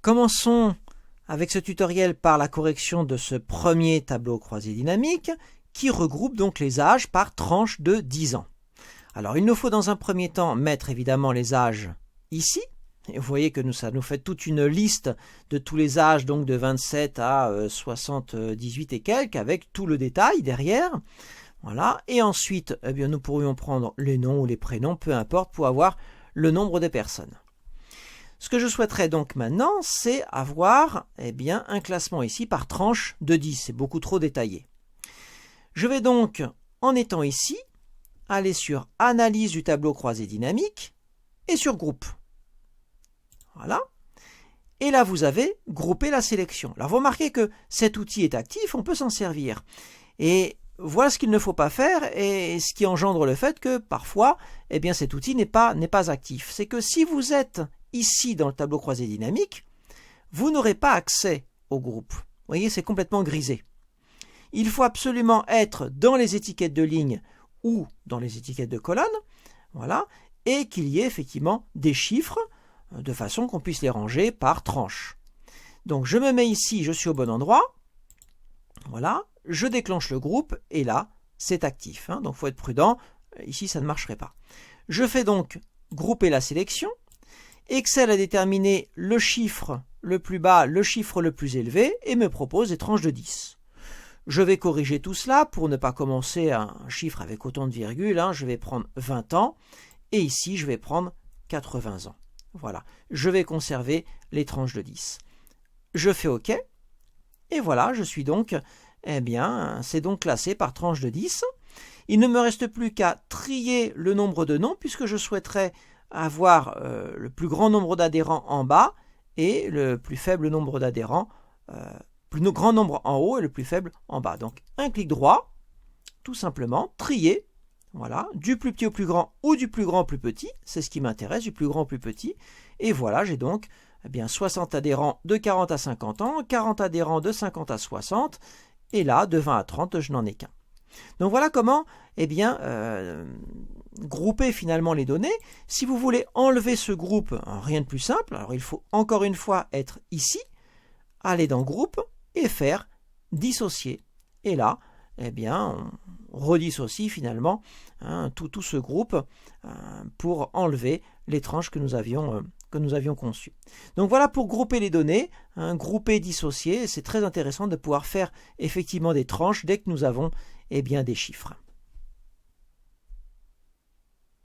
Commençons avec ce tutoriel par la correction de ce premier tableau croisé dynamique qui regroupe donc les âges par tranche de 10 ans. Alors il nous faut dans un premier temps mettre évidemment les âges ici. Et vous voyez que ça nous fait toute une liste de tous les âges, donc de 27 à 78 et quelques, avec tout le détail derrière. Voilà. Et ensuite, eh bien, nous pourrions prendre les noms ou les prénoms, peu importe, pour avoir le nombre de personnes. Ce que je souhaiterais donc maintenant, c'est avoir un classement ici par tranche de 10. C'est beaucoup trop détaillé. Je vais donc, en étant ici, aller sur Analyse du tableau croisé dynamique et sur Groupe. Voilà. Et là, vous avez groupé la sélection. Alors, vous remarquez que cet outil est actif, on peut s'en servir. Et voilà ce qu'il ne faut pas faire et ce qui engendre le fait que parfois, cet outil n'est pas actif. C'est que si vous êtes ici dans le tableau croisé dynamique, vous n'aurez pas accès au groupe. Vous voyez, c'est complètement grisé. Il faut absolument être dans les étiquettes de ligne ou dans les étiquettes de colonne, voilà, et qu'il y ait effectivement des chiffres de façon qu'on puisse les ranger par tranche. Donc je me mets ici, je suis au bon endroit, voilà, je déclenche le groupe et là c'est actif, donc il faut être prudent, ici ça ne marcherait pas. Je fais donc grouper la sélection, Excel a déterminé le chiffre le plus bas, le chiffre le plus élevé et me propose des tranches de 10. Je vais corriger tout cela pour ne pas commencer un chiffre avec autant de virgules, je vais prendre 20 ans et ici je vais prendre 80 ans. Voilà, je vais conserver les tranches de 10. Je fais OK, et voilà, je suis donc, c'est donc classé par tranche de 10. Il ne me reste plus qu'à trier le nombre de noms, puisque je souhaiterais avoir le plus grand nombre d'adhérents en bas, et le plus faible nombre d'adhérents, plus grand nombre en haut et le plus faible en bas. Donc un clic droit, tout simplement, trier. Voilà, du plus petit au plus grand ou du plus grand au plus petit, c'est ce qui m'intéresse, du plus grand au plus petit. Et voilà, j'ai donc 60 adhérents de 40 à 50 ans, 40 adhérents de 50 à 60, et là, de 20 à 30, je n'en ai qu'un. Donc voilà comment grouper finalement les données. Si vous voulez enlever ce groupe, rien de plus simple, alors il faut encore une fois être ici, aller dans Groupe et faire Dissocier. Et là, on redissocie finalement tout ce groupe pour enlever les tranches que nous avions conçues. Donc voilà pour grouper les données, grouper, dissocier. C'est très intéressant de pouvoir faire effectivement des tranches dès que nous avons des chiffres.